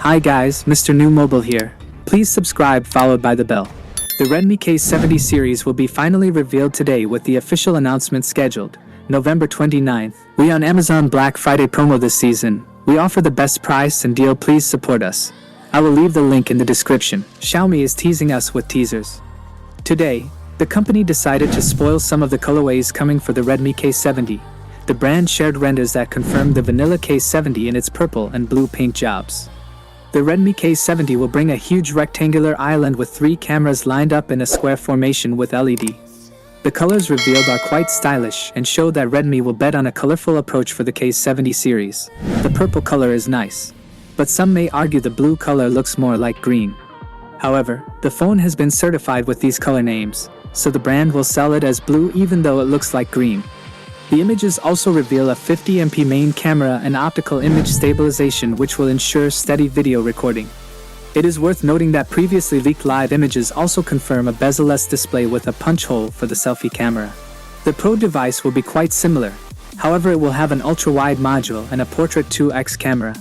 Hi guys, Mrnewmobile here. Please subscribe followed by the bell. The Redmi K70 series will be finally revealed today with the official announcement scheduled, November 29th. We on Amazon Black Friday promo this season. We offer the best price and deal, please support us. I will leave the link in the description. Xiaomi is teasing us with teasers. Today, the company decided to spoil some of the colorways coming for the Redmi K70. The brand shared renders that confirmed the vanilla K70 in its purple and blue paint jobs. The Redmi K70 will bring a huge rectangular island with 3 cameras lined up in a square formation with LED. The colors revealed are quite stylish and show that Redmi will bet on a colorful approach for the K70 series. The purple color is nice, but some may argue the blue color looks more like green. However, the phone has been certified with these color names, so the brand will sell it as blue even though it looks like green. The images also reveal a 50MP main camera and optical image stabilization, which will ensure steady video recording. It is worth noting that previously leaked live images also confirm a bezel-less display with a punch hole for the selfie camera. The Pro device will be quite similar, however it will have an ultra-wide module and a portrait 2x camera.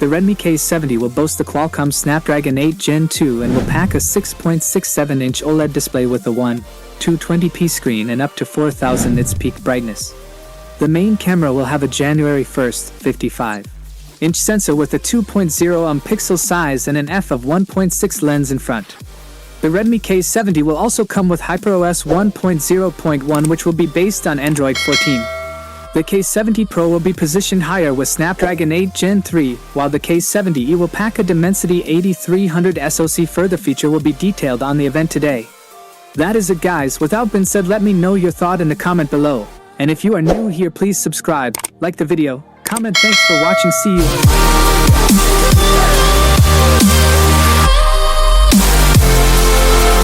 The Redmi K70 will boast the Qualcomm Snapdragon 8 Gen 2 and will pack a 6.67-inch OLED display with a 1:220p screen and up to 4000 nits peak brightness. The main camera will have a January 1st 55-inch sensor with a 2.0 pixel size and an f/1.6 lens in front. The Redmi K70 will also come with HyperOS 1.0.1, which will be based on Android 14. The K70 Pro will be positioned higher with Snapdragon 8 Gen 3, while the K70e will pack a Dimensity 8300 SoC. Further feature will be detailed on the event today. That is it guys, without being said, let me know your thought in the comment below. And if you are new here, please subscribe, like the video, comment. Thanks for watching, see you.